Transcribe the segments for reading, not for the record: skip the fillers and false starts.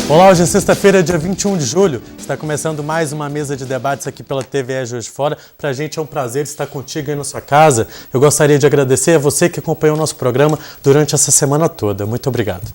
Olá, hoje é sexta-feira, dia 21 de julho. Está começando mais uma mesa de debates aqui pela TVE Juiz de Fora. Para a gente é um prazer estar contigo aí na sua casa. Eu gostaria de agradecer a você que acompanhou o nosso programa durante essa semana toda. Muito obrigado.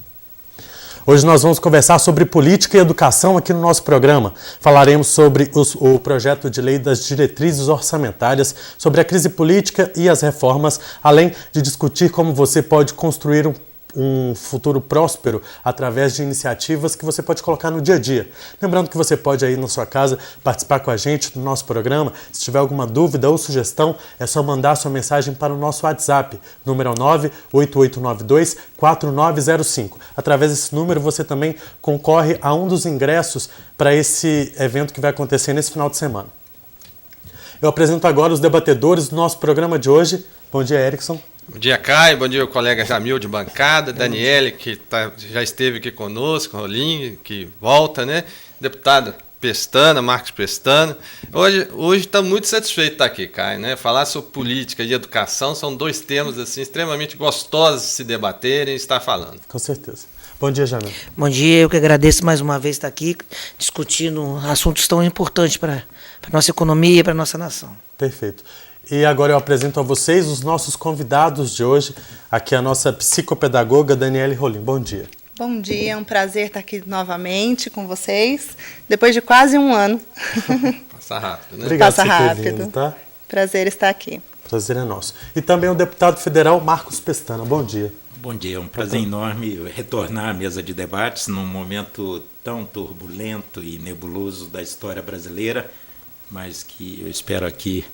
Hoje nós vamos conversar sobre política e educação aqui no nosso programa. Falaremos sobre o projeto de lei das diretrizes orçamentárias, sobre a crise política e as reformas, além de discutir como você pode construir um futuro próspero através de iniciativas que você pode colocar no dia a dia. Lembrando que você pode aí na sua casa participar com a gente do nosso programa. Se tiver alguma dúvida ou sugestão, é só mandar sua mensagem para o nosso WhatsApp, número 98892-4905. Através desse número você também concorre a um dos ingressos para esse evento que vai acontecer nesse final de semana. Eu apresento agora os debatedores do nosso programa de hoje. Bom dia, Erickson. Bom dia, Caio. Bom dia, o colega Jamil de bancada, Daniele, que já esteve aqui conosco, Rolim, que volta, né? Deputado Pestana, Marcos Pestana. Hoje está muito satisfeito de estar aqui, Caio, né? Falar sobre política e educação são dois temas assim, extremamente gostosos de se debaterem e estar falando. Com certeza. Bom dia, Jamil. Bom dia, eu que agradeço mais uma vez estar aqui discutindo assuntos tão importantes para a nossa economia e para a nossa nação. Perfeito. E agora eu apresento a vocês os nossos convidados de hoje, aqui a nossa psicopedagoga Daniele Rolim. Bom dia. Bom dia, é um prazer estar aqui novamente com vocês, depois de quase um ano. Passa rápido, né? Obrigado Passa por ter rápido. vindo, tá? Prazer estar aqui. Prazer é nosso. E também o deputado federal Marcos Pestana. Bom dia. Bom dia, é um prazer enorme retornar à mesa de debates num momento tão turbulento e nebuloso da história brasileira, mas que eu espero aqui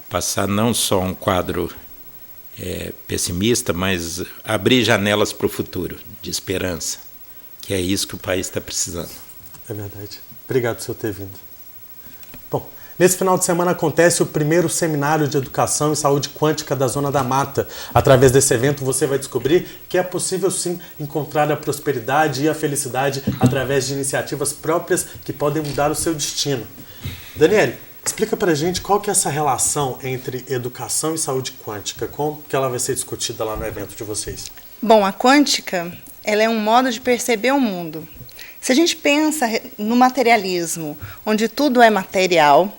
passar não só um quadro pessimista, mas abrir janelas para o futuro, de esperança, que é isso que o país está precisando. É verdade. Obrigado por você ter vindo. Bom, nesse final de semana acontece o primeiro seminário de educação e saúde quântica da Zona da Mata. Através desse evento você vai descobrir que é possível sim encontrar a prosperidade e a felicidade através de iniciativas próprias que podem mudar o seu destino. Daniele, explica pra gente qual que é essa relação entre educação e saúde quântica, como que ela vai ser discutida lá no evento de vocês? Bom, a quântica, ela é um modo de perceber o mundo. Se a gente pensa no materialismo, onde tudo é material,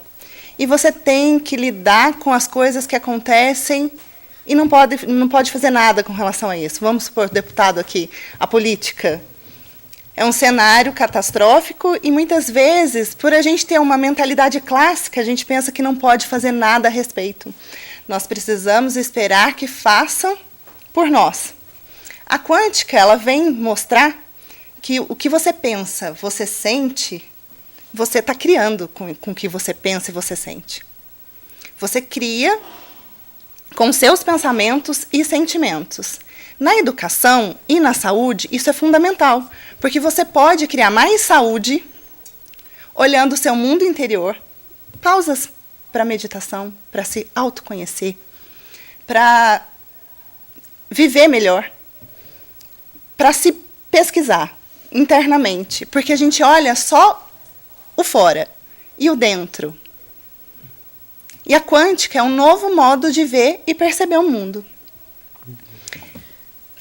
e você tem que lidar com as coisas que acontecem e não pode fazer nada com relação a isso. Vamos supor, deputado aqui, a política. É um cenário catastrófico e, muitas vezes, por a gente ter uma mentalidade clássica, a gente pensa que não pode fazer nada a respeito. Nós precisamos esperar que façam por nós. A quântica, ela vem mostrar que o que você pensa, você sente, você está criando com o que você pensa e você sente. Você cria com seus pensamentos e sentimentos. Na educação e na saúde, isso é fundamental, porque você pode criar mais saúde olhando o seu mundo interior, pausas para meditação, para se autoconhecer, para viver melhor, para se pesquisar internamente, porque a gente olha só o fora e o dentro. E a quântica é um novo modo de ver e perceber o mundo.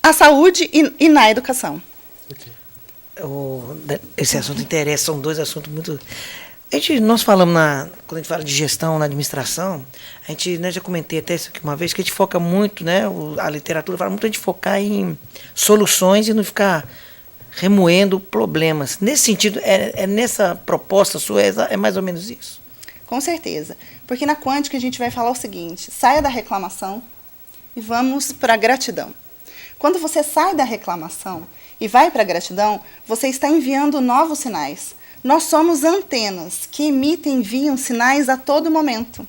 A saúde e na educação. Okay. Esse assunto interessa, são dois assuntos muito... Nós falamos, quando a gente fala de gestão, na administração, já comentei até isso aqui uma vez, que a gente foca muito, né, a literatura fala muito a gente focar em soluções e não ficar remoendo problemas. Nesse sentido, nessa proposta sua, é mais ou menos isso? Com certeza. Porque na quântica a gente vai falar o seguinte, saia da reclamação e vamos para a gratidão. Quando você sai da reclamação e vai para a gratidão, você está enviando novos sinais. Nós somos antenas que emitem e enviam sinais a todo momento.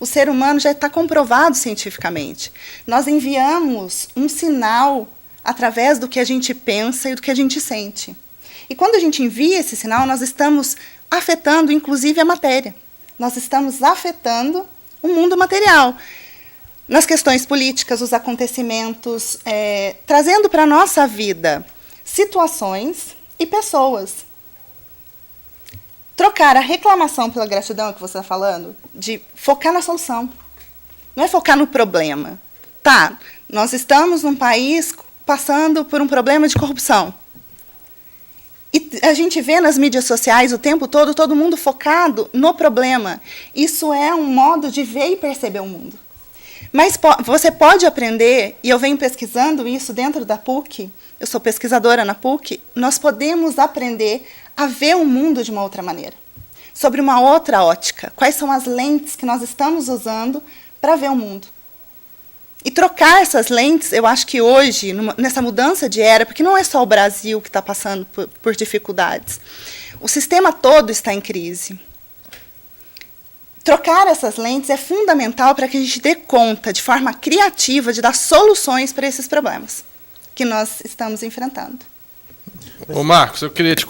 O ser humano já está comprovado cientificamente. Nós enviamos um sinal através do que a gente pensa e do que a gente sente. E quando a gente envia esse sinal, nós estamos afetando, inclusive, a matéria. Nós estamos afetando o mundo material. Nas questões políticas, os acontecimentos, trazendo para a nossa vida situações e pessoas. Trocar a reclamação pela gratidão, que você está falando, de focar na solução. Não é focar no problema. Tá, nós estamos num país passando por um problema de corrupção. E a gente vê nas mídias sociais o tempo todo mundo focado no problema. Isso é um modo de ver e perceber o mundo. Mas você pode aprender, e eu venho pesquisando isso dentro da PUC, eu sou pesquisadora na PUC, nós podemos aprender a ver o mundo de uma outra maneira, sobre uma outra ótica. Quais são as lentes que nós estamos usando para ver o mundo? E trocar essas lentes, eu acho que hoje, nessa mudança de era, porque não é só o Brasil que está passando por dificuldades, o sistema todo está em crise. Trocar essas lentes é fundamental para que a gente dê conta, de forma criativa, de dar soluções para esses problemas que nós estamos enfrentando. Ô Marcos, eu queria te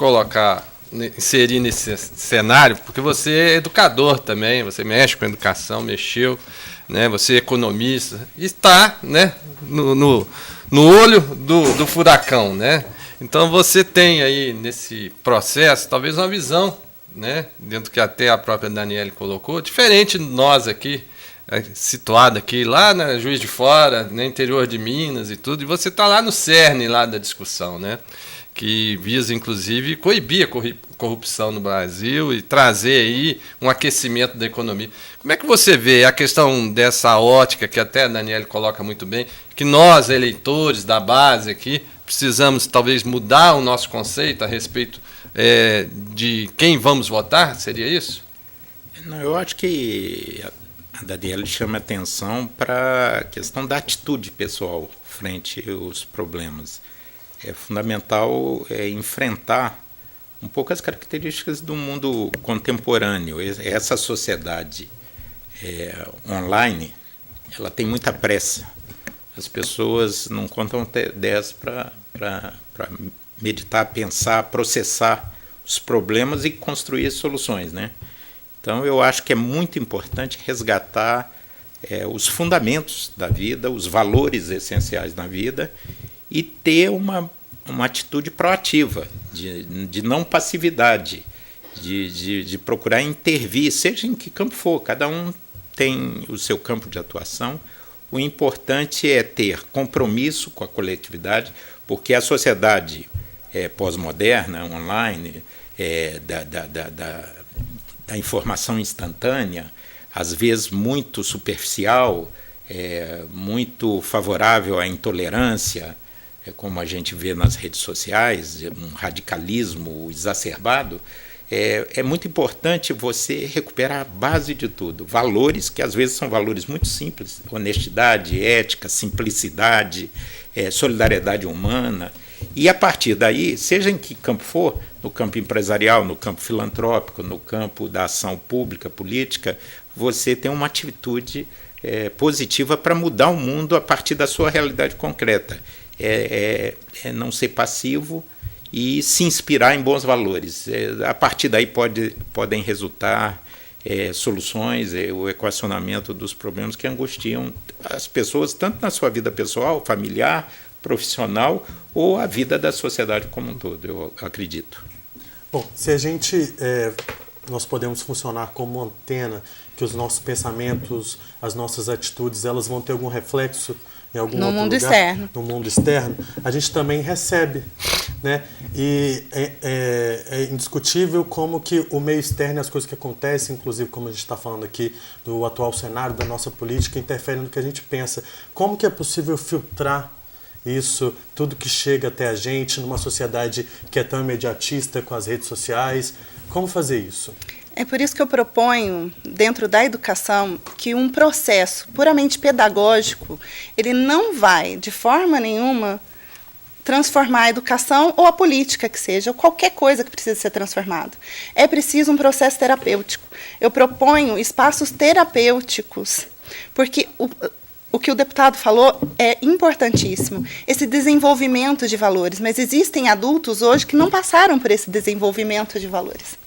inserir nesse cenário, porque você é educador também, você mexe com educação, mexeu, né, você é economista, e está, né, no olho do furacão, né? Então você tem aí nesse processo talvez uma visão, né, dentro do que até a própria Daniele colocou, diferente de nós aqui, situado aqui lá na Juiz de Fora, no interior de Minas e tudo, e você está lá no cerne lá da discussão, né, que visa inclusive coibir a corrupção no Brasil e trazer aí um aquecimento da economia. Como é que você vê a questão dessa ótica que até a Daniele coloca muito bem, que nós, eleitores da base aqui, precisamos talvez mudar o nosso conceito a respeito de quem vamos votar? Seria isso? Não, eu acho que a Daniele chama atenção para a questão da atitude pessoal frente aos problemas. É fundamental enfrentar um pouco as características do mundo contemporâneo. Essa sociedade online, ela tem muita pressa. As pessoas não contam até 10 para meditar, pensar, processar os problemas e construir soluções, né? Então, eu acho que é muito importante resgatar os fundamentos da vida, os valores essenciais da vida e ter uma atitude proativa, de não passividade, de procurar intervir, seja em que campo for. Cada um tem o seu campo de atuação. O importante é ter compromisso com a coletividade, porque a sociedade pós-moderna, online, da informação instantânea, às vezes muito superficial, muito favorável à intolerância, como a gente vê nas redes sociais, um radicalismo exacerbado. É muito importante você recuperar a base de tudo, valores que às vezes são valores muito simples, honestidade, ética, simplicidade, solidariedade humana, e a partir daí, seja em que campo for, no campo empresarial, no campo filantrópico, no campo da ação pública, política, você tem uma atitude positiva para mudar o mundo a partir da sua realidade concreta. Não ser passivo e se inspirar em bons valores. A partir daí podem resultar soluções, o equacionamento dos problemas que angustiam as pessoas, tanto na sua vida pessoal, familiar, profissional, ou a vida da sociedade como um todo, eu acredito. Bom, se nós podemos funcionar como antena, que os nossos pensamentos, as nossas atitudes, elas vão ter algum reflexo em algum outro mundo lugar, externo. No mundo externo, a gente também recebe, né? E é indiscutível como que o meio externo, as coisas que acontecem, inclusive como a gente está falando aqui do atual cenário da nossa política, interferem no que a gente pensa. Como que é possível filtrar isso, tudo que chega até a gente numa sociedade que é tão imediatista com as redes sociais? Como fazer isso? É por isso que eu proponho, dentro da educação, que um processo puramente pedagógico, ele não vai, de forma nenhuma, transformar a educação ou a política que seja, ou qualquer coisa que precise ser transformada. É preciso um processo terapêutico. Eu proponho espaços terapêuticos, porque o que o deputado falou é importantíssimo, esse desenvolvimento de valores, mas existem adultos hoje que não passaram por esse desenvolvimento de valores.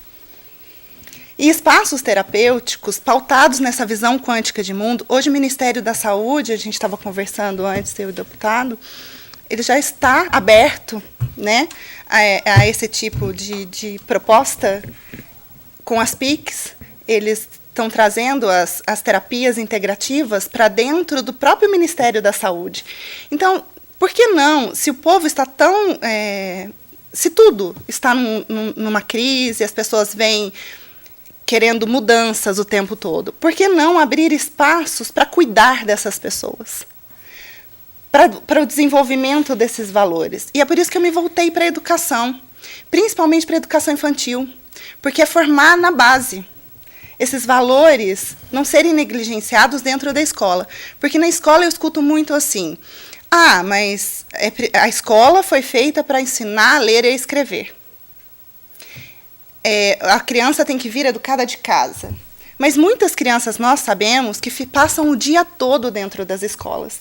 E espaços terapêuticos pautados nessa visão quântica de mundo. Hoje o Ministério da Saúde, a gente estava conversando antes, eu e o deputado, ele já está aberto, né, a esse tipo de proposta com as PICs. Eles estão trazendo as terapias integrativas para dentro do próprio Ministério da Saúde. Então, por que não, se o povo está tão se tudo está numa crise, as pessoas vêm querendo mudanças o tempo todo, por que não abrir espaços para cuidar dessas pessoas? Para o desenvolvimento desses valores. E é por isso que eu me voltei para a educação, principalmente para a educação infantil, porque é formar na base esses valores não serem negligenciados dentro da escola. Porque na escola eu escuto muito assim, mas a escola foi feita para ensinar a ler e a escrever. A criança tem que vir educada de casa. Mas muitas crianças, nós sabemos, que passam o dia todo dentro das escolas.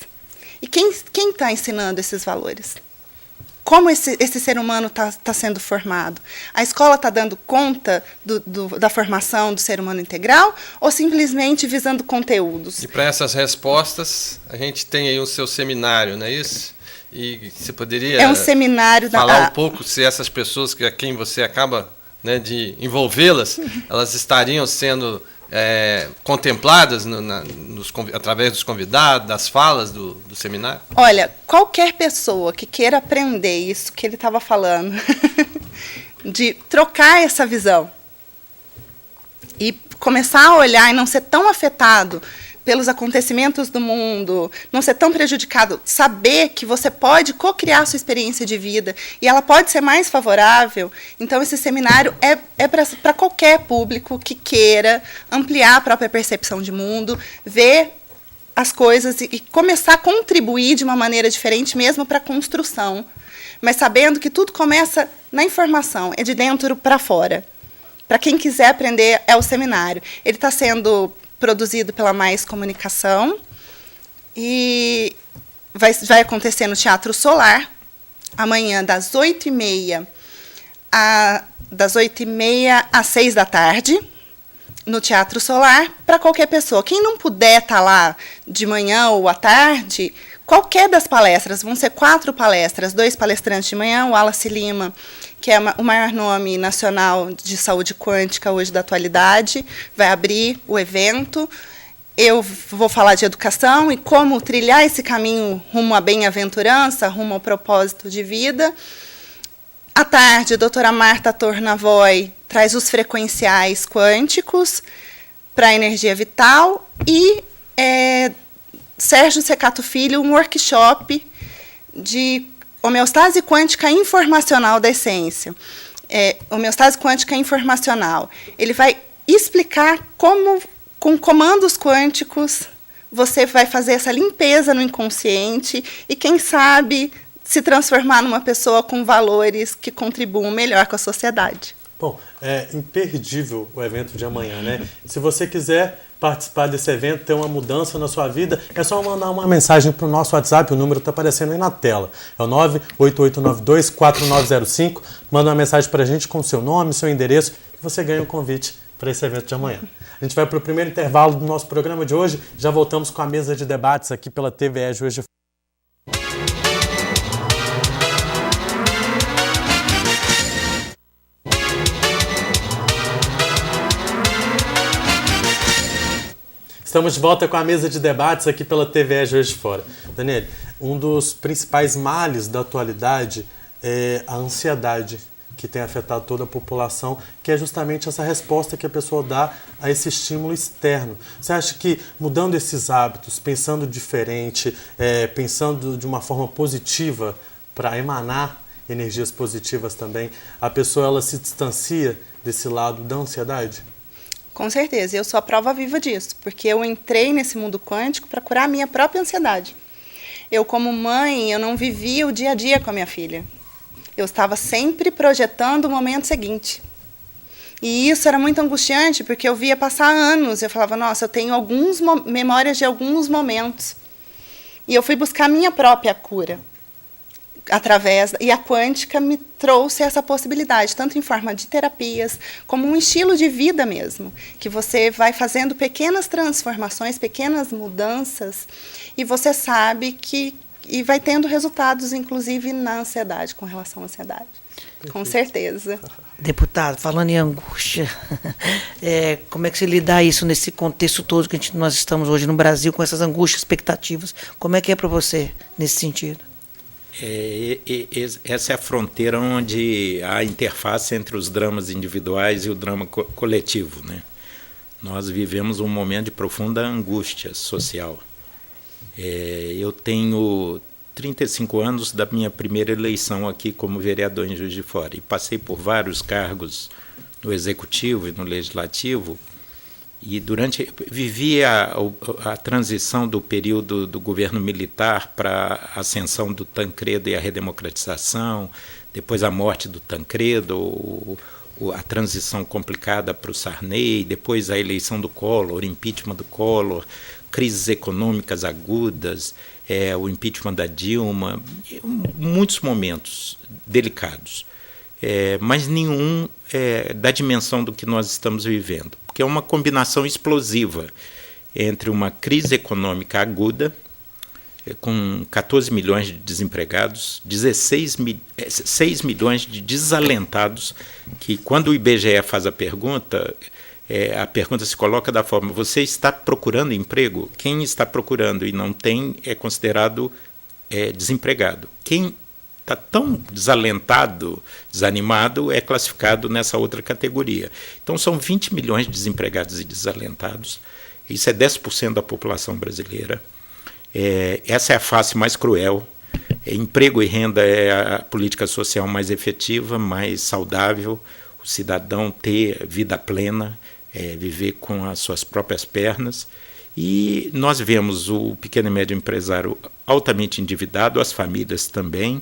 E quem está ensinando esses valores? Como esse ser humano está sendo formado? A escola está dando conta da formação do ser humano integral ou simplesmente visando conteúdos? E para essas respostas, a gente tem aí o seu seminário, não é isso? E você poderia um seminário falar um pouco se essas pessoas a quem você acaba, né, de envolvê-las, elas estariam sendo contempladas através dos convidados, das falas do seminário? Olha, qualquer pessoa que queira aprender isso que ele estava falando, de trocar essa visão e começar a olhar e não ser tão afetado pelos acontecimentos do mundo, não ser tão prejudicado, saber que você pode co-criar a sua experiência de vida e ela pode ser mais favorável. Então, esse seminário é para qualquer público que queira ampliar a própria percepção de mundo, ver as coisas e começar a contribuir de uma maneira diferente mesmo para a construção, mas sabendo que tudo começa na informação, é de dentro para fora. Para quem quiser aprender, é o seminário. Ele está sendo produzido pela Mais Comunicação e vai acontecer no Teatro Solar, amanhã das 8h30 às 6 da tarde, no Teatro Solar, para qualquer pessoa. Quem não puder estar lá de manhã ou à tarde, qualquer das palestras, vão ser 4 palestras, 2 palestrantes de manhã, o Wallace Lima, que é o maior nome nacional de saúde quântica hoje da atualidade, vai abrir o evento. Eu vou falar de educação e como trilhar esse caminho rumo à bem-aventurança, rumo ao propósito de vida. À tarde, a doutora Marta Tornavoy traz os frequenciais quânticos para a energia vital e Sérgio Secato Filho, um workshop de homeostase quântica informacional da essência. Homeostase quântica informacional. Ele vai explicar como, com comandos quânticos, você vai fazer essa limpeza no inconsciente e, quem sabe, se transformar numa pessoa com valores que contribuam melhor com a sociedade. Bom, é imperdível o evento de amanhã, né? Se você quiser participar desse evento, ter uma mudança na sua vida, é só mandar uma mensagem para o nosso WhatsApp, o número está aparecendo aí na tela. É o 988924905. Manda uma mensagem para a gente com o seu nome, seu endereço, e você ganha um convite para esse evento de amanhã. A gente vai para o primeiro intervalo do nosso programa de hoje, já voltamos com a mesa de debates aqui pela TVE Juiz de Fora. Estamos de volta com a mesa de debates aqui pela TVE Juiz de Fora. Daniele, um dos principais males da atualidade é a ansiedade, que tem afetado toda a população, que é justamente essa resposta que a pessoa dá a esse estímulo externo. Você acha que mudando esses hábitos, pensando diferente, pensando de uma forma positiva para emanar energias positivas também, a pessoa ela se distancia desse lado da ansiedade? Com certeza, eu sou a prova viva disso, porque eu entrei nesse mundo quântico para curar a minha própria ansiedade. Eu, como mãe, eu não vivia o dia a dia com a minha filha. Eu estava sempre projetando o momento seguinte. E isso era muito angustiante, porque eu via passar anos, eu falava, nossa, eu tenho memórias de alguns momentos. E eu fui buscar a minha própria cura. E a quântica me trouxe essa possibilidade, tanto em forma de terapias, como um estilo de vida mesmo, que você vai fazendo pequenas transformações, pequenas mudanças, e você sabe que vai tendo resultados, inclusive, na ansiedade, com relação à ansiedade. Perfeito. Com certeza. Deputado, falando em angústia, como é que você lida isso nesse contexto todo que nós estamos hoje no Brasil, com essas angústias, expectativas? Como é que é para você nesse sentido? Essa é a fronteira onde há a interface entre os dramas individuais e o drama coletivo, né? Nós vivemos um momento de profunda angústia social. Eu tenho 35 anos da minha primeira eleição aqui como vereador em Juiz de Fora e passei por vários cargos no Executivo e no Legislativo e vivi a transição do período do governo militar para a ascensão do Tancredo e a redemocratização, depois a morte do Tancredo, a transição complicada para o Sarney, depois a eleição do Collor, o impeachment do Collor, crises econômicas agudas, o impeachment da Dilma, muitos momentos delicados, mas nenhum da dimensão do que nós estamos vivendo, porque é uma combinação explosiva entre uma crise econômica aguda, com 14 milhões de desempregados, 6 milhões de desalentados, que quando o IBGE faz a pergunta se coloca da forma: você está procurando emprego? Quem está procurando e não tem é considerado desempregado. Quem está tão desalentado, desanimado, é classificado nessa outra categoria. Então são 20 milhões de desempregados e desalentados, isso é 10% da população brasileira. Essa é a face mais cruel. Emprego e renda é a política social mais efetiva, mais saudável, o cidadão ter vida plena, viver com as suas próprias pernas. E nós vemos o pequeno e médio empresário altamente endividado, as famílias também,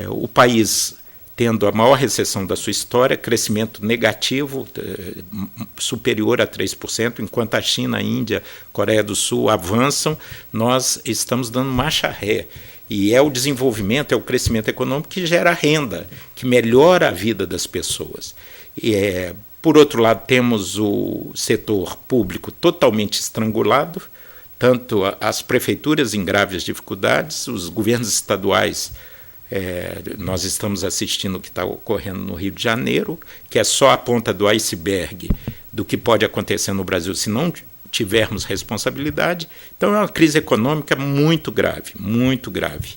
o país tendo a maior recessão da sua história, crescimento negativo, superior a 3%, enquanto a China, a Índia, Coreia do Sul avançam, nós estamos dando marcha ré. E é o desenvolvimento, é o crescimento econômico que gera renda, que melhora a vida das pessoas. Por outro lado, temos o setor público totalmente estrangulado, tanto as prefeituras em graves dificuldades, os governos estaduais. Nós estamos assistindo o que está ocorrendo no Rio de Janeiro, que é só a ponta do iceberg do que pode acontecer no Brasil se não tivermos responsabilidade. Então é uma crise econômica muito grave, muito grave.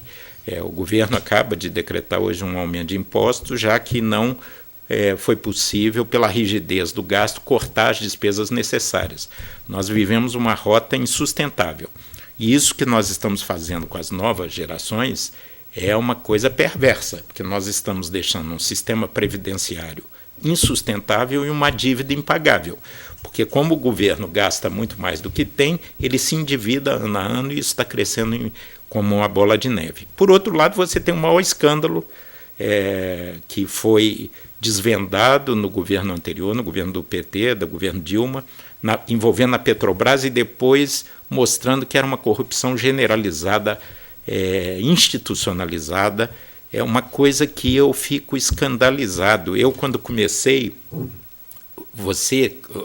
O governo acaba de decretar hoje um aumento de impostos, já que não foi possível, pela rigidez do gasto, cortar as despesas necessárias. Nós vivemos uma rota insustentável. E isso que nós estamos fazendo com as novas gerações é uma coisa perversa, porque nós estamos deixando um sistema previdenciário insustentável e uma dívida impagável. Porque como o governo gasta muito mais do que tem, ele se endivida ano a ano e isso está crescendo como uma bola de neve. Por outro lado, você tem um maior escândalo que foi desvendado no governo anterior, no governo do PT, do governo Dilma, envolvendo a Petrobras e depois mostrando que era uma corrupção generalizada, institucionalizada. É uma coisa que eu fico escandalizado. Eu, quando comecei,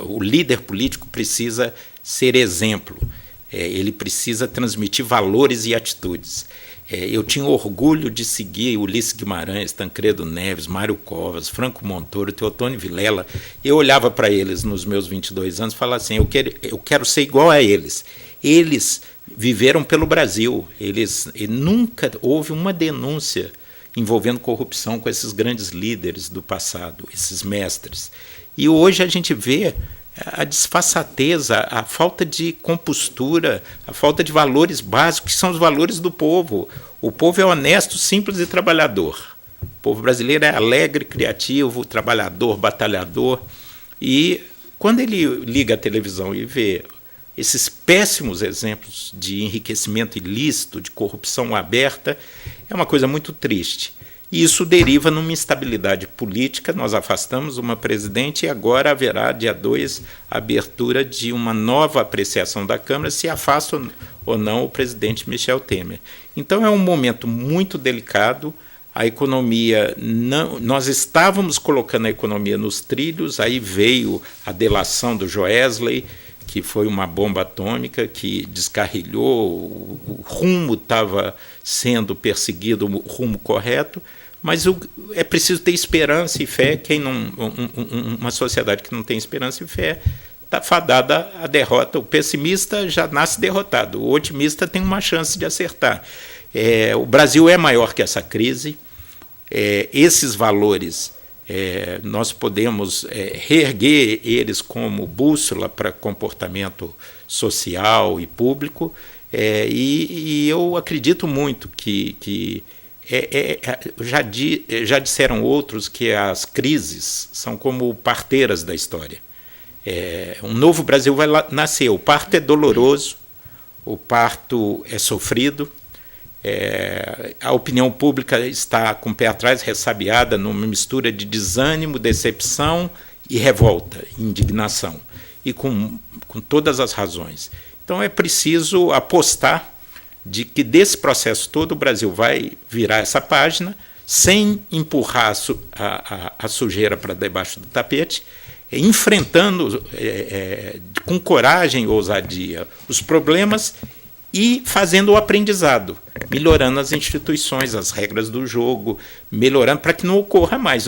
o líder político precisa ser exemplo, ele precisa transmitir valores e atitudes. Eu tinha orgulho de seguir Ulisses Guimarães, Tancredo Neves, Mário Covas, Franco Montoro, Teotônio Vilela. Eu olhava para eles nos meus 22 anos e falava assim: eu quero ser igual a eles. Eles viveram pelo Brasil, e nunca houve uma denúncia envolvendo corrupção com esses grandes líderes do passado, esses mestres. E hoje a gente vê a desfaçatez, a falta de compostura, a falta de valores básicos, que são os valores do povo. O povo é honesto, simples e trabalhador. O povo brasileiro é alegre, criativo, trabalhador, batalhador. E quando ele liga a televisão e vê esses péssimos exemplos de enriquecimento ilícito, de corrupção aberta, é uma coisa muito triste. E isso deriva numa instabilidade política. Nós afastamos uma presidente e agora haverá, dia 2, a abertura de uma nova apreciação da Câmara, se afasta ou não o presidente Michel Temer. Então é um momento muito delicado. A economia, nós estávamos colocando a economia nos trilhos, aí veio a delação do Joesley, que foi uma bomba atômica que descarrilhou, o rumo estava sendo perseguido, o rumo correto, mas é preciso ter esperança e fé. Uma sociedade que não tem esperança e fé está fadada à derrota. O pessimista já nasce derrotado, o otimista tem uma chance de acertar. O Brasil é maior que essa crise. Esses valores, nós podemos reerguer eles como bússola para comportamento social e público, e eu acredito muito que já disseram outros que as crises são como parteiras da história. Um novo Brasil vai nascer. O parto é doloroso, o parto é sofrido, a opinião pública está com o pé atrás, ressabiada, numa mistura de desânimo, decepção e revolta, indignação, e com todas as razões. Então é preciso apostar de que desse processo todo o Brasil vai virar essa página sem empurrar a sujeira para debaixo do tapete, enfrentando com coragem e ousadia os problemas e fazendo o aprendizado, melhorando as instituições, as regras do jogo, melhorando para que não ocorra mais.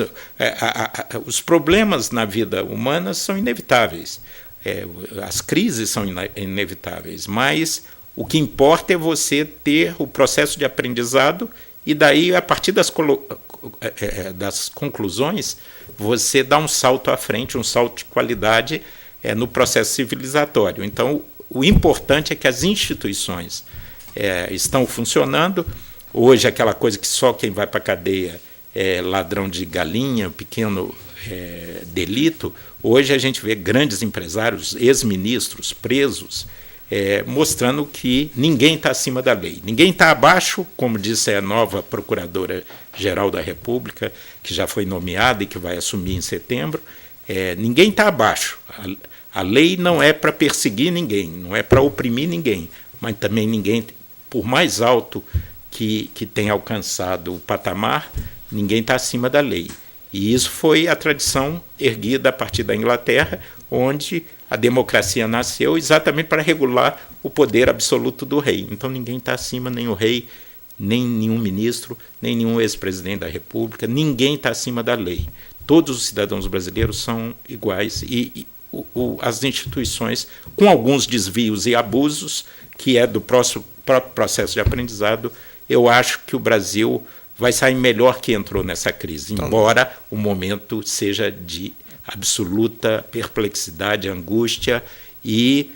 Os problemas na vida humana são inevitáveis, as crises são inevitáveis, mas o que importa é você ter o processo de aprendizado e daí, a partir das conclusões, você dá um salto à frente, um salto de qualidade no processo civilizatório. Então, o importante é que as instituições estão funcionando. Hoje, aquela coisa que só quem vai para a cadeia é ladrão de galinha, pequeno delito. Hoje a gente vê grandes empresários, ex-ministros presos, mostrando que ninguém está acima da lei. Ninguém está abaixo, como disse a nova Procuradora-Geral da República, que já foi nomeada e que vai assumir em setembro. Ninguém está abaixo. A lei não é para perseguir ninguém, não é para oprimir ninguém, mas também ninguém, por mais alto que tenha alcançado o patamar, ninguém está acima da lei. E isso foi a tradição erguida a partir da Inglaterra, onde a democracia nasceu exatamente para regular o poder absoluto do rei. Então ninguém está acima, nem o rei, nem nenhum ministro, nem nenhum ex-presidente da República, ninguém está acima da lei. Todos os cidadãos brasileiros são iguais e as instituições, com alguns desvios e abusos, que é do próprio processo de aprendizado, eu acho que o Brasil vai sair melhor que entrou nessa crise, embora o momento seja de absoluta perplexidade, angústia e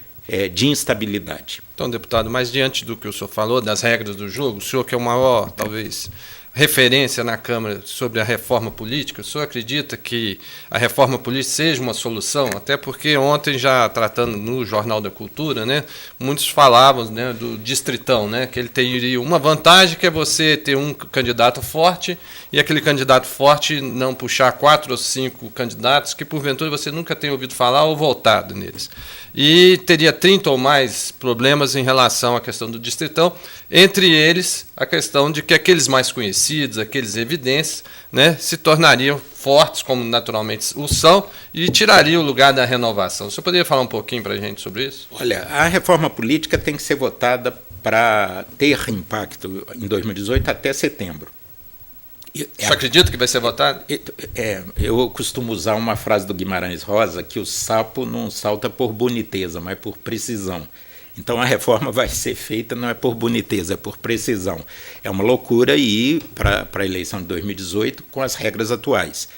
de instabilidade. Então, deputado, mas diante do que o senhor falou, das regras do jogo, o senhor que é o maior, talvez, referência na Câmara sobre a reforma política, o senhor acredita que a reforma política seja uma solução? Até porque ontem, já tratando no Jornal da Cultura, né, muitos falavam, né, do distritão, né, que ele teria uma vantagem, que é você ter um candidato forte e aquele candidato forte não puxar 4 ou 5 candidatos que porventura você nunca tenha ouvido falar ou votado neles. E teria 30 ou mais problemas em relação à questão do distritão, entre eles a questão de que aqueles mais conhecidos, aqueles evidentes, né, se tornariam fortes, como naturalmente o são, e tirariam o lugar da renovação. Você poderia falar um pouquinho para a gente sobre isso? Olha, a reforma política tem que ser votada para ter impacto em 2018 até setembro. Você acredita que vai ser votado? Eu costumo usar uma frase do Guimarães Rosa, que o sapo não salta por boniteza, mas por precisão. Então a reforma vai ser feita não é por boniteza, é por precisão. É uma loucura ir para a eleição de 2018 com as regras atuais.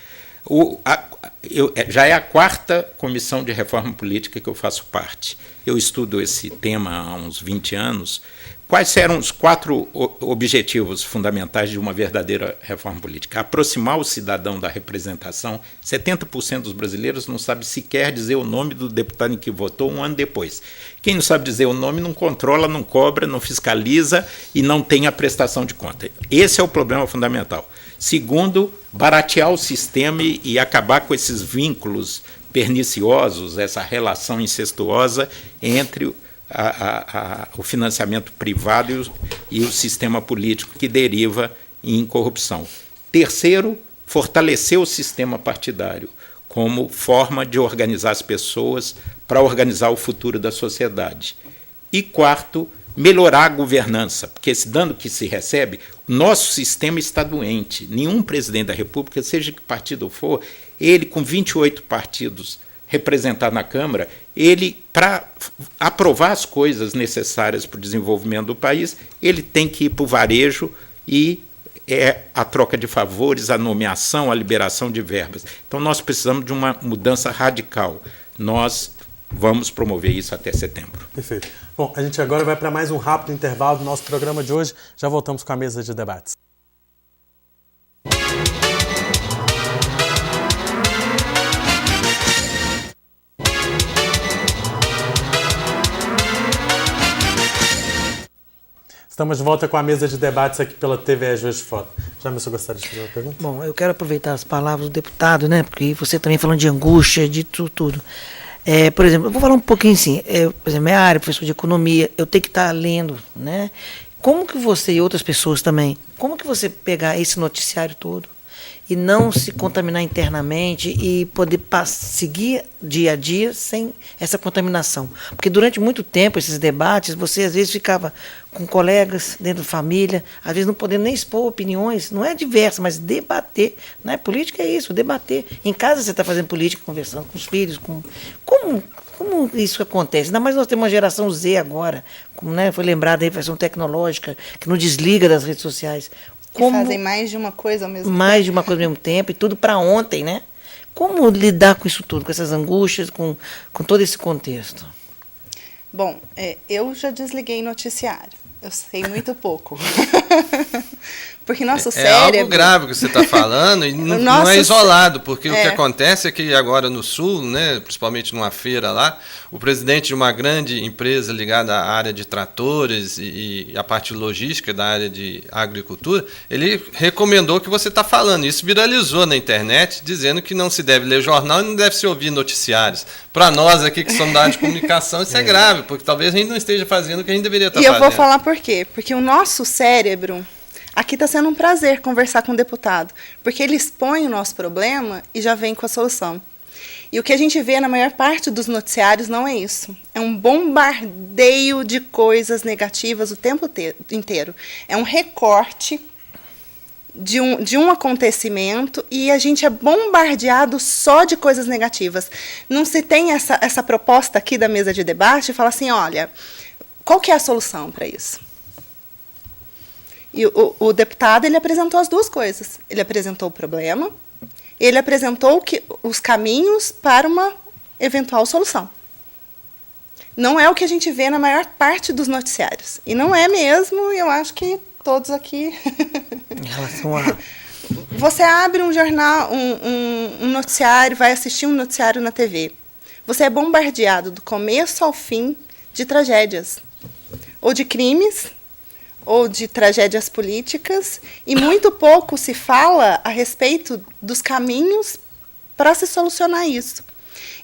Já é a 4ª comissão de reforma política que eu faço parte. Eu estudo esse tema há uns 20 anos. Quais eram os 4 objetivos fundamentais de uma verdadeira reforma política? Aproximar o cidadão da representação. 70% dos brasileiros não sabe sequer dizer o nome do deputado em que votou um ano depois. Quem não sabe dizer o nome não controla, não cobra, não fiscaliza e não tem a prestação de conta. Esse é o problema fundamental. Segundo, baratear o sistema e acabar com esses vínculos perniciosos, essa relação incestuosa entre o financiamento privado e o sistema político que deriva em corrupção. Terceiro, fortalecer o sistema partidário como forma de organizar as pessoas para organizar o futuro da sociedade. E quarto, melhorar a governança, porque esse dano que se recebe, o nosso sistema está doente. Nenhum presidente da República, seja que partido for, ele com 28 partidos representar na Câmara, ele, para aprovar as coisas necessárias para o desenvolvimento do país, ele tem que ir para o varejo e a troca de favores, a nomeação, a liberação de verbas. Então, nós precisamos de uma mudança radical. Nós vamos promover isso até setembro. Perfeito. Bom, a gente agora vai para mais um rápido intervalo do nosso programa de hoje. Já voltamos com a mesa de debates. Estamos de volta com a mesa de debates aqui pela TVE Juiz de Fora. Já você gostaria de fazer uma pergunta? Bom, eu quero aproveitar as palavras do deputado, né? Porque você também falando de angústia, de tudo. Por exemplo, eu vou falar um pouquinho assim. Por exemplo, minha área, professor de economia, eu tenho que estar lendo, né? Como que você e outras pessoas também, como que você pegar esse noticiário todo e não se contaminar internamente e poder seguir dia a dia sem essa contaminação? Porque durante muito tempo, esses debates, você às vezes ficava com colegas dentro da família, às vezes não podendo nem expor opiniões, não é diversas, mas debater. Não é política, é isso, debater. Em casa você está fazendo política, conversando com os filhos. Como isso acontece? Ainda mais nós temos uma geração Z agora, como, né, foi lembrada a infração tecnológica, que não desliga das redes sociais. Que fazem mais de uma coisa ao mesmo tempo. Mais de uma coisa ao mesmo tempo, e tudo para ontem, né? Como lidar com isso tudo, com essas angústias, com todo esse contexto? Bom, eu já desliguei noticiário. Eu sei muito pouco. Porque nosso cérebro... É algo grave que você está falando e não é isolado, porque o que acontece é que agora no Sul, né, principalmente numa feira lá, o presidente de uma grande empresa ligada à área de tratores e a parte logística da área de agricultura, ele recomendou o que você está falando. Isso viralizou na internet, dizendo que não se deve ler jornal e não deve se ouvir noticiários. Para nós aqui que somos da área de comunicação, isso é grave, porque talvez a gente não esteja fazendo o que a gente deveria estar fazendo. E eu vou falar por quê? Porque o nosso cérebro... Aqui está sendo um prazer conversar com o deputado, porque ele expõe o nosso problema e já vem com a solução. E o que a gente vê na maior parte dos noticiários não é isso. É um bombardeio de coisas negativas o tempo inteiro. É um recorte de um acontecimento e a gente é bombardeado só de coisas negativas. Não se tem essa proposta aqui da mesa de debate e fala assim, olha, qual que é a solução para isso? E o deputado ele apresentou as duas coisas. Ele apresentou o problema, ele apresentou os caminhos para uma eventual solução. Não é o que a gente vê na maior parte dos noticiários. E não é mesmo, eu acho que todos aqui... Em relação a... Você abre um jornal, um noticiário, vai assistir um noticiário na TV. Você é bombardeado do começo ao fim de tragédias. Ou de crimes... ou de tragédias políticas, e muito pouco se fala a respeito dos caminhos para se solucionar isso.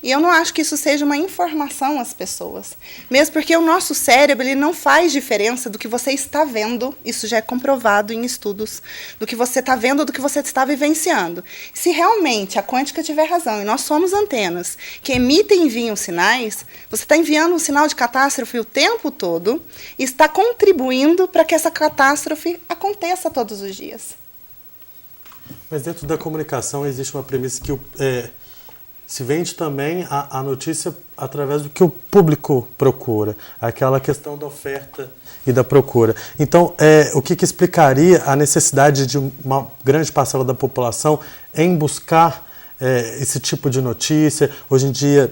E eu não acho que isso seja uma informação às pessoas, mesmo porque o nosso cérebro ele não faz diferença do que você está vendo, isso já é comprovado em estudos, do que você está vendo, do que você está vivenciando. Se realmente a quântica tiver razão, e nós somos antenas que emitem e enviam sinais, você está enviando um sinal de catástrofe o tempo todo e está contribuindo para que essa catástrofe aconteça todos os dias. Mas dentro da comunicação existe uma premissa que se vende também a notícia através do que o público procura, aquela questão da oferta e da procura. Então, o que explicaria a necessidade de uma grande parcela da população em buscar esse tipo de notícia? Hoje em dia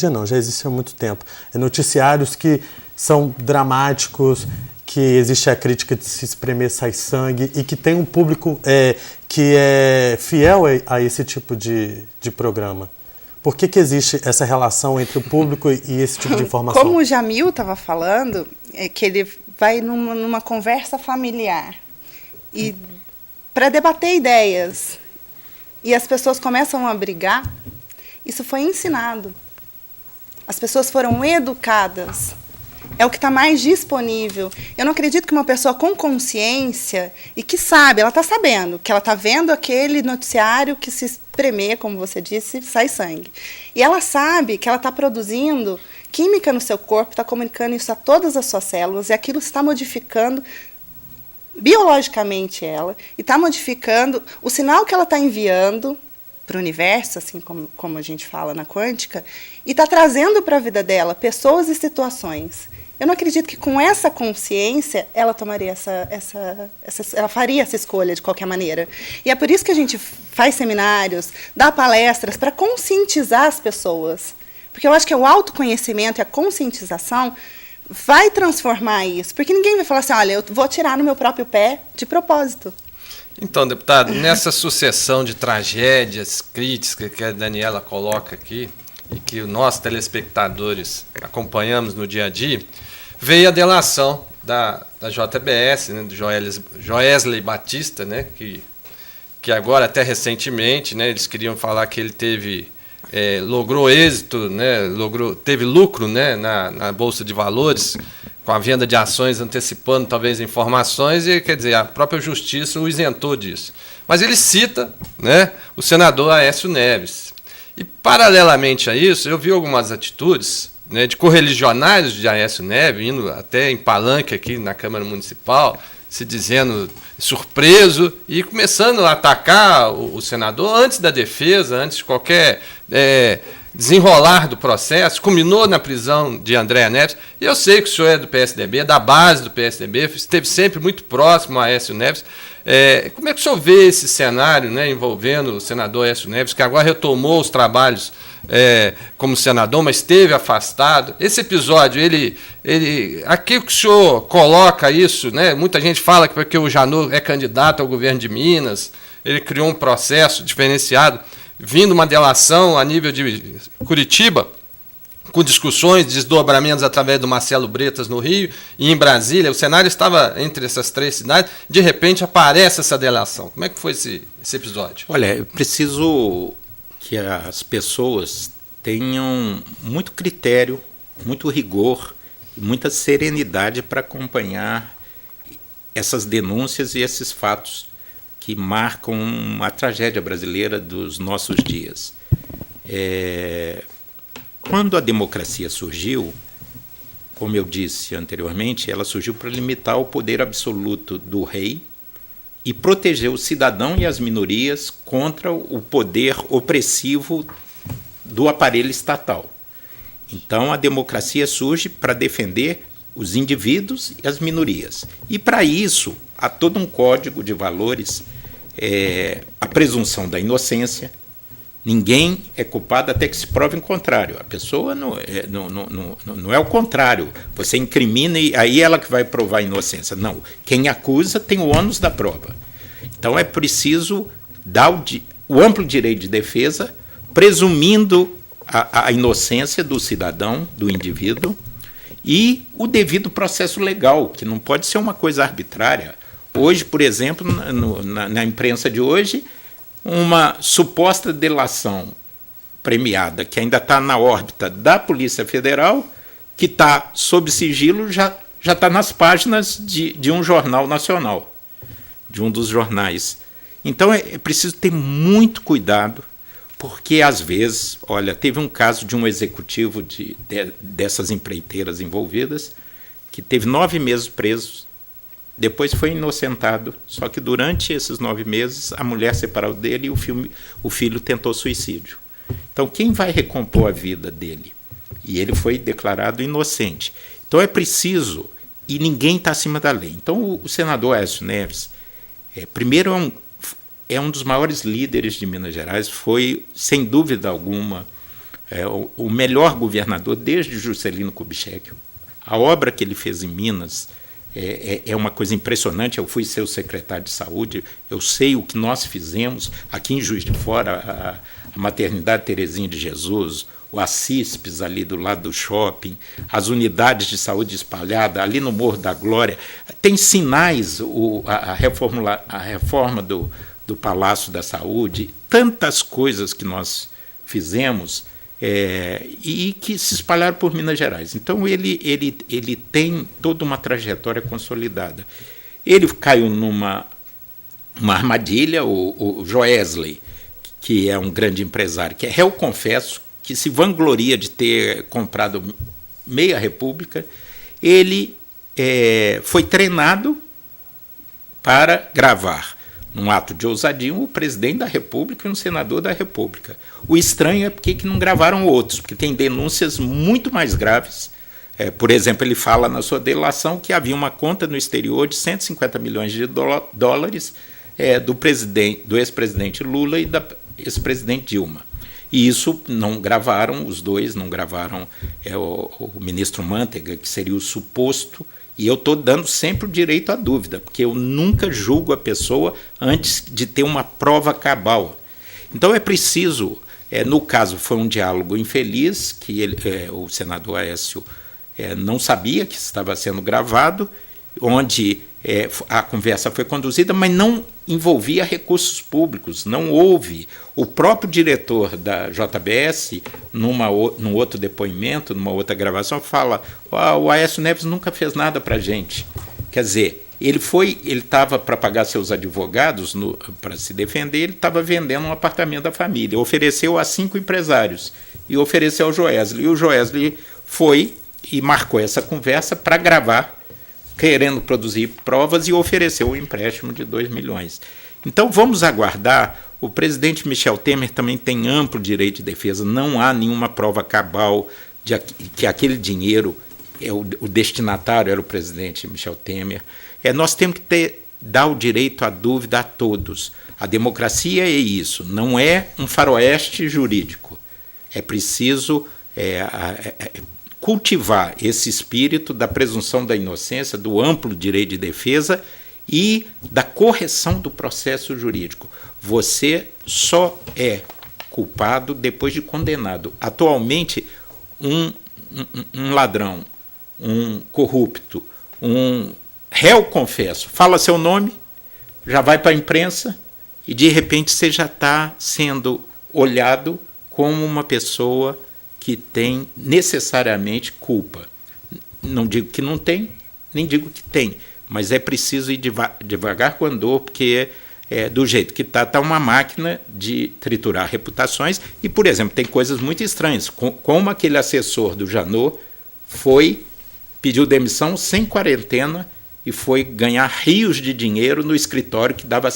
não, já existe há muito tempo. Noticiários que são dramáticos, que existe a crítica de se espremer sai sangue e que tem um público que é fiel a esse tipo de programa. Por que existe essa relação entre o público e esse tipo de informação? Como o Jamil estava falando, que ele vai numa conversa familiar e para debater ideias e as pessoas começam a brigar, isso foi ensinado. As pessoas foram educadas. É o que está mais disponível. Eu não acredito que uma pessoa com consciência e que sabe, ela está sabendo, que ela está vendo aquele noticiário que se espremer, como você disse, sai sangue. E ela sabe que ela está produzindo química no seu corpo, está comunicando isso a todas as suas células, e aquilo está modificando biologicamente ela, e está modificando o sinal que ela está enviando para o universo, assim como a gente fala na quântica, e está trazendo para a vida dela pessoas e situações. Eu não acredito que com essa consciência ela tomaria ela faria essa escolha de qualquer maneira. E é por isso que a gente faz seminários, dá palestras para conscientizar as pessoas. Porque eu acho que o autoconhecimento e a conscientização vai transformar isso. Porque ninguém vai falar assim, olha, eu vou atirar no meu próprio pé de propósito. Então, deputado, nessa sucessão de tragédias críticas que a Daniela coloca aqui, e que nós, telespectadores, acompanhamos no dia a dia, veio a delação da JBS, né, do Joesley Batista, né, que agora, até recentemente, né, eles queriam falar que ele logrou êxito, né, teve lucro, né, na Bolsa de Valores, com a venda de ações, antecipando talvez informações, e, quer dizer, a própria justiça o isentou disso. Mas ele cita, né, o senador Aécio Neves. E, paralelamente a isso, eu vi algumas atitudes, né, de correligionários de Aécio Neves, indo até em palanque aqui na Câmara Municipal, se dizendo surpreso e começando a atacar o senador antes da defesa, antes de qualquer desenrolar do processo. Culminou na prisão de Andréa Neves. E eu sei que o senhor é do PSDB, da base do PSDB, esteve sempre muito próximo a Aécio Neves. Como é que o senhor vê esse cenário, né, envolvendo o senador Aécio Neves, que agora retomou os trabalhos como senador, mas esteve afastado? Esse episódio, aqui que o senhor coloca isso, né, muita gente fala que porque o Janot é candidato ao governo de Minas, ele criou um processo diferenciado, vindo uma delação a nível de Curitiba, com discussões, desdobramentos através do Marcelo Bretas no Rio e em Brasília. O cenário estava entre essas três cidades, de repente aparece essa delação. Como é que foi esse episódio? Olha, eu preciso que as pessoas tenham muito critério, muito rigor, muita serenidade para acompanhar essas denúncias e esses fatos que marcam a tragédia brasileira dos nossos dias. Quando a democracia surgiu, como eu disse anteriormente, ela surgiu para limitar o poder absoluto do rei e proteger o cidadão e as minorias contra o poder opressivo do aparelho estatal. Então, a democracia surge para defender os indivíduos e as minorias. E, para isso, há todo um código de valores, a presunção da inocência. Ninguém é culpado até que se prove o contrário. A pessoa não é o contrário. Você incrimina e aí ela que vai provar a inocência. Não. Quem acusa tem o ônus da prova. Então é preciso dar o amplo direito de defesa, presumindo a inocência do cidadão, do indivíduo, e o devido processo legal, que não pode ser uma coisa arbitrária. Hoje, por exemplo, na imprensa de hoje, uma suposta delação premiada, que ainda está na órbita da Polícia Federal, que está sob sigilo, já está nas páginas de um jornal nacional, de um dos jornais. Então é preciso ter muito cuidado, porque às vezes, olha, teve um caso de um executivo dessas empreiteiras envolvidas, que teve 9 meses preso, depois foi inocentado, só que durante esses 9 meses a mulher separou dele e o filho tentou suicídio. Então quem vai recompor a vida dele? E ele foi declarado inocente. Então é preciso, e ninguém está acima da lei. Então o senador Aécio Neves, primeiro é um dos maiores líderes de Minas Gerais, foi, sem dúvida alguma, o melhor governador desde Juscelino Kubitschek. A obra que ele fez em Minas é uma coisa impressionante. Eu fui seu secretário de saúde, eu sei o que nós fizemos aqui em Juiz de Fora, a Maternidade Terezinha de Jesus, o Acispes ali do lado do shopping, as unidades de saúde espalhadas ali no Morro da Glória. Tem sinais, a reforma do Palácio da Saúde, tantas coisas que nós fizemos e que se espalharam por Minas Gerais. Então ele tem toda uma trajetória consolidada. Ele caiu numa armadilha, o Joesley, que é um grande empresário, que é réu confesso, que se vangloria de ter comprado meia república. Ele foi treinado para gravar num ato de ousadia, o presidente da República e um senador da República. O estranho é porque que não gravaram outros, porque tem denúncias muito mais graves. Por exemplo, ele fala na sua delação que havia uma conta no exterior de 150 milhões de dólares do ex-presidente Lula e da ex-presidente Dilma. E isso não gravaram, os dois não gravaram o ministro Manteiga, que seria o suposto. E eu estou dando sempre o direito à dúvida, porque eu nunca julgo a pessoa antes de ter uma prova cabal. Então é preciso, no caso foi um diálogo infeliz, que o senador Aécio não sabia que estava sendo gravado, onde a conversa foi conduzida, mas não envolvia recursos públicos, não houve. O próprio diretor da JBS, num outro depoimento, numa outra gravação, fala: o Aécio Neves nunca fez nada para a gente. Quer dizer, ele estava para pagar seus advogados para se defender, ele estava vendendo um apartamento da família, ofereceu a 5 empresários e ofereceu ao Joesley. E o Joesley foi e marcou essa conversa para gravar, querendo produzir provas, e ofereceu um empréstimo de 2 milhões. Então vamos aguardar. O presidente Michel Temer também tem amplo direito de defesa, não há nenhuma prova cabal de que aquele dinheiro, o destinatário era o presidente Michel Temer. Nós temos que dar o direito à dúvida a todos. A democracia é isso, não é um faroeste jurídico. É preciso cultivar esse espírito da presunção da inocência, do amplo direito de defesa e da correção do processo jurídico. Você só é culpado depois de condenado. Atualmente, um ladrão, um corrupto, um réu confesso, fala seu nome, já vai para a imprensa e, de repente, você já está sendo olhado como uma pessoa que tem necessariamente culpa. Não digo que não tem, nem digo que tem, mas é preciso ir devagar com andor, porque do jeito que está uma máquina de triturar reputações. E, por exemplo, tem coisas muito estranhas, como aquele assessor do Janot pediu demissão sem quarentena e foi ganhar rios de dinheiro no escritório que dava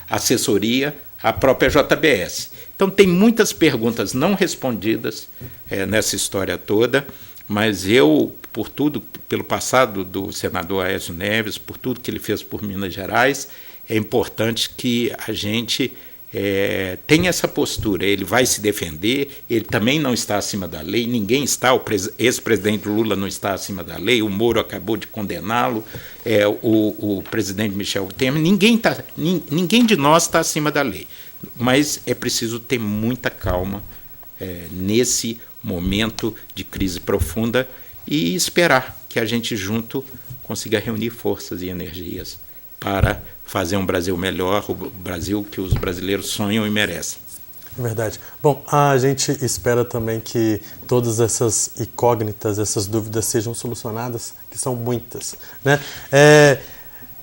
assessoria à própria JBS. Então, tem muitas perguntas não respondidas nessa história toda, mas eu, por tudo, pelo passado do senador Aécio Neves, por tudo que ele fez por Minas Gerais, é importante que a gente tenha essa postura. Ele vai se defender, ele também não está acima da lei, ninguém está, o ex-presidente Lula não está acima da lei, o Moro acabou de condená-lo, o presidente Michel Temer, ninguém de nós está acima da lei. Mas é preciso ter muita calma nesse momento de crise profunda e esperar que a gente junto consiga reunir forças e energias para fazer um Brasil melhor, o Brasil que os brasileiros sonham e merecem. Verdade. Bom, a gente espera também que todas essas incógnitas, essas dúvidas sejam solucionadas, que são muitas, né?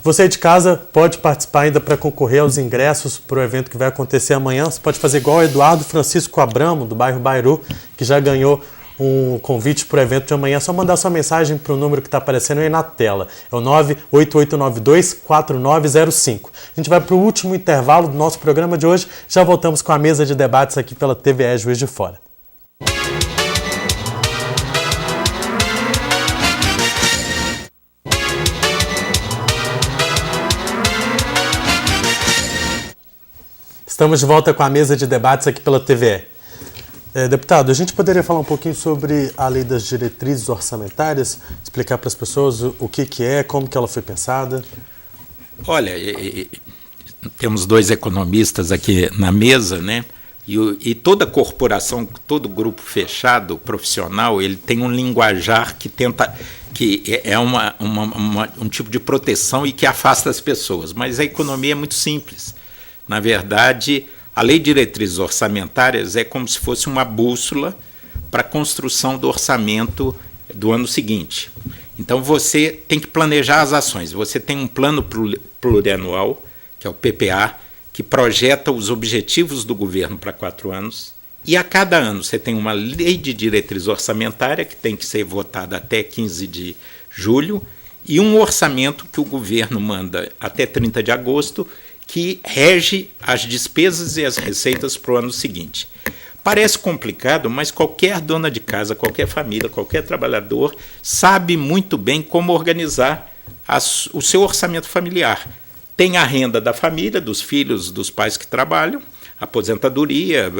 Você de casa pode participar ainda para concorrer aos ingressos para o evento que vai acontecer amanhã. Você pode fazer igual o Eduardo Francisco Abramo, do bairro Bairu, que já ganhou um convite para o evento de amanhã. É só mandar sua mensagem para o número que está aparecendo aí na tela. É o 98892-4905. A gente vai para o último intervalo do nosso programa de hoje. Já voltamos com a mesa de debates aqui pela TVE Juiz de Fora. Estamos de volta com a mesa de debates aqui pela TVE. Deputado, a gente poderia falar um pouquinho sobre a lei das diretrizes orçamentárias, explicar para as pessoas o que é, como que ela foi pensada? Olha, temos 2 economistas aqui na mesa, né? E toda corporação, todo grupo fechado, profissional, ele tem um linguajar que é um tipo de proteção e que afasta as pessoas. Mas a economia é muito simples. Na verdade, a lei de diretrizes orçamentárias é como se fosse uma bússola para a construção do orçamento do ano seguinte. Então, você tem que planejar as ações. Você tem um plano plurianual, que é o PPA, que projeta os objetivos do governo para 4 anos. E a cada ano você tem uma lei de diretriz orçamentária, que tem que ser votada até 15 de julho, e um orçamento que o governo manda até 30 de agosto, que rege as despesas e as receitas para o ano seguinte. Parece complicado, mas qualquer dona de casa, qualquer família, qualquer trabalhador sabe muito bem como organizar o seu orçamento familiar. Tem a renda da família, dos filhos, dos pais que trabalham, aposentadoria,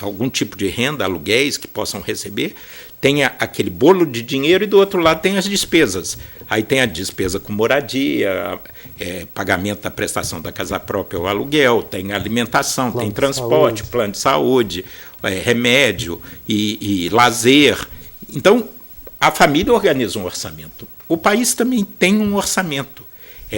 algum tipo de renda, aluguéis que possam receber, tem aquele bolo de dinheiro e do outro lado tem as despesas. Aí tem a despesa com moradia, pagamento da prestação da casa própria ou aluguel, tem alimentação, tem transporte, plano de saúde, remédio e lazer. Então, a família organiza um orçamento. O país também tem um orçamento.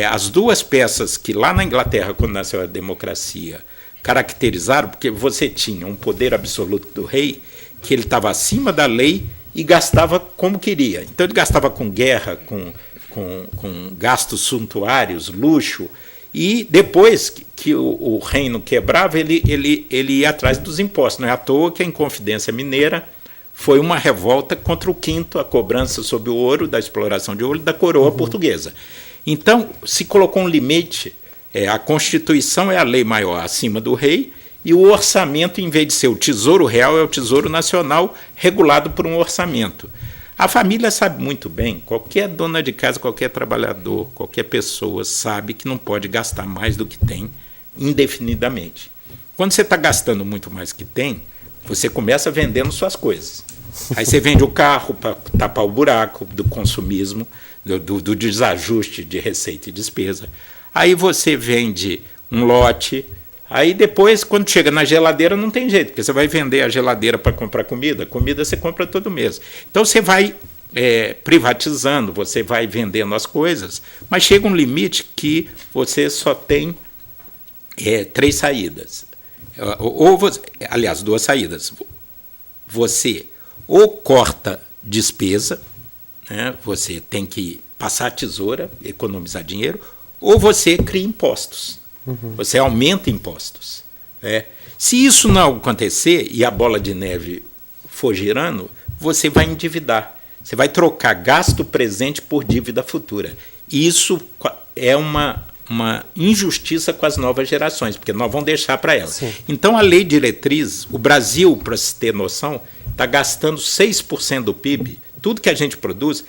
As duas peças que lá na Inglaterra, quando nasceu a democracia, caracterizaram, porque você tinha um poder absoluto do rei, que ele estava acima da lei e gastava como queria. Então ele gastava com guerra, com gastos suntuários, luxo, e depois que o reino quebrava, ele ia atrás dos impostos. Não é à toa que a Inconfidência Mineira foi uma revolta contra o quinto, a cobrança sobre o ouro, da exploração de ouro da coroa portuguesa. Então, se colocou um limite, a Constituição é a lei maior acima do rei, e o orçamento, em vez de ser o Tesouro Real, é o Tesouro Nacional, regulado por um orçamento. A família sabe muito bem, qualquer dona de casa, qualquer trabalhador, qualquer pessoa sabe que não pode gastar mais do que tem indefinidamente. Quando você está gastando muito mais do que tem, você começa vendendo suas coisas. Aí você vende o carro para tapar o buraco do consumismo, do desajuste de receita e despesa. Aí você vende um lote. Aí depois, quando chega na geladeira, não tem jeito, porque você vai vender a geladeira para comprar comida. Comida você compra todo mês. Então você vai privatizando, você vai vendendo as coisas, mas chega um limite que você só tem 3 saídas. Aliás, 2 saídas. Você ou corta despesa, né, você tem que passar a tesoura, economizar dinheiro, ou você cria impostos. Você aumenta impostos. Né? Se isso não acontecer e a bola de neve for girando, você vai endividar. Você vai trocar gasto presente por dívida futura. E isso é uma injustiça com as novas gerações, porque nós vamos deixar para elas. Sim. Então, a lei diretriz, o Brasil, para se ter noção, está gastando 6% do PIB, tudo que a gente produz,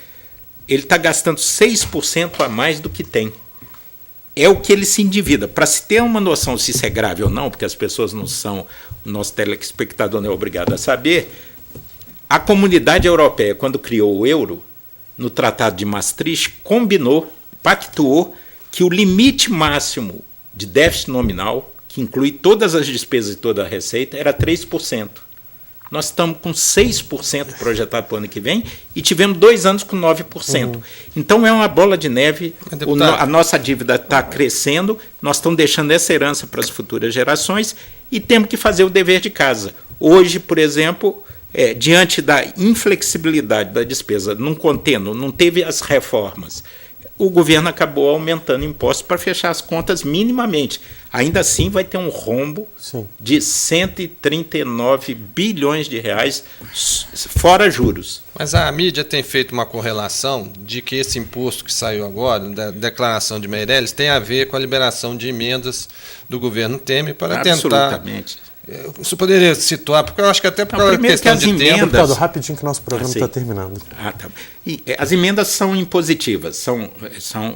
ele está gastando 6% a mais do que tem. É o que ele se endivida. Para se ter uma noção se isso é grave ou não, porque as pessoas não são, o nosso telespectador não é obrigado a saber, a Comunidade Europeia, quando criou o euro, no Tratado de Maastricht, pactuou que o limite máximo de déficit nominal, que inclui todas as despesas e toda a receita, era 3%. Nós estamos com 6% projetado para o ano que vem e tivemos 2 anos com 9%. Então é uma bola de neve, a nossa dívida está crescendo, nós estamos deixando essa herança para as futuras gerações e temos que fazer o dever de casa. Hoje, por exemplo, diante da inflexibilidade da despesa, não teve as reformas, o governo acabou aumentando impostos para fechar as contas minimamente. Ainda assim vai ter um rombo de 139 bilhões de reais, fora juros. Mas a mídia tem feito uma correlação de que esse imposto que saiu agora, da declaração de Meirelles, tem a ver com a liberação de emendas do governo Temer para tentar... Você poderia situar, porque eu acho que até por causa da questão de tempo... Deputado, rapidinho que o nosso programa está terminando. Tá. E as emendas são impositivas,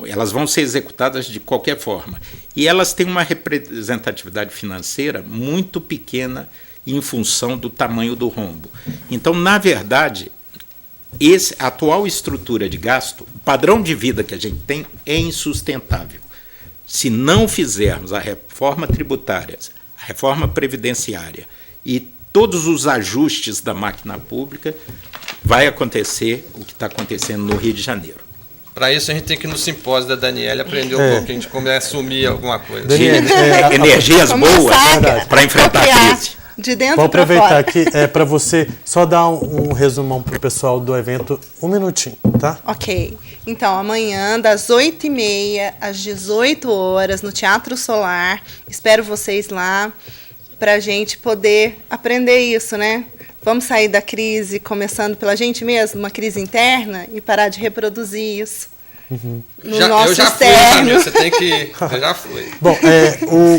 elas vão ser executadas de qualquer forma. E elas têm uma representatividade financeira muito pequena em função do tamanho do rombo. Então, na verdade, a atual estrutura de gasto, o padrão de vida que a gente tem é insustentável. Se não fizermos a reforma tributária, a reforma previdenciária e todos os ajustes da máquina pública, vai acontecer o que está acontecendo no Rio de Janeiro. Para isso, a gente tem que ir no simpósio da Daniele aprender um pouquinho de como assumir alguma coisa. Energias boas para enfrentar a crise. De dentro Vou aproveitar para fora. aqui para você só dar um resumão para o pessoal do evento, 1 minutinho, tá? Ok. Então, amanhã, das 8h30 às 18 horas, no Teatro Solar. Espero vocês lá para a gente poder aprender isso, né? Vamos sair da crise, começando pela gente mesmo, uma crise interna, e parar de reproduzir isso. no nosso eu já fui, externo. você tem que... Eu já fui. Bom,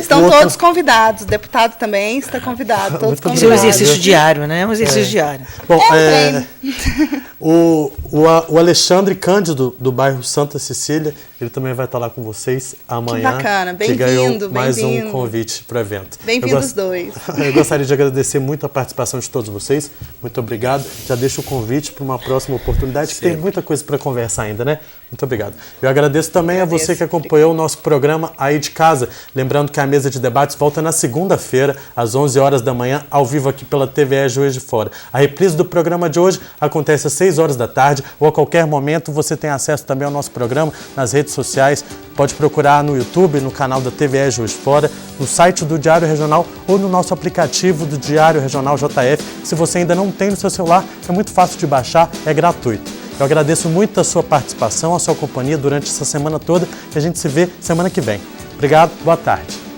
Estão todos convidados, o deputado também está convidado, todos Isso é um convidados. exercício diário, né? É um exercício diário. Bom, treino. o Alexandre Cândido, do bairro Santa Cecília, ele também vai estar lá com vocês amanhã. Que bacana, que ganhou bem-vindo, mais um bem-vindo. convite para o evento. Bem-vindos os dois. Eu gostaria de agradecer muito a participação de todos vocês. Muito obrigado. Já deixo o convite para uma próxima oportunidade, que tem muita coisa para conversar ainda, né? Muito obrigado. Eu agradeço também a você que acompanhou o nosso programa aí de casa. Lembrando que a mesa de debates volta na segunda-feira, às 11 horas da manhã, ao vivo aqui pela TVE Juiz de Fora. A reprise do programa de hoje acontece às 6 horas da tarde ou a qualquer momento você tem acesso também ao nosso programa nas redes sociais. Pode procurar no YouTube, no canal da TVE Juiz de Fora, no site do Diário Regional ou no nosso aplicativo do Diário Regional JF. Se você ainda não tem no seu celular, é muito fácil de baixar, é gratuito. Eu agradeço muito a sua participação, a sua companhia durante essa semana toda e a gente se vê semana que vem. Obrigado, boa tarde.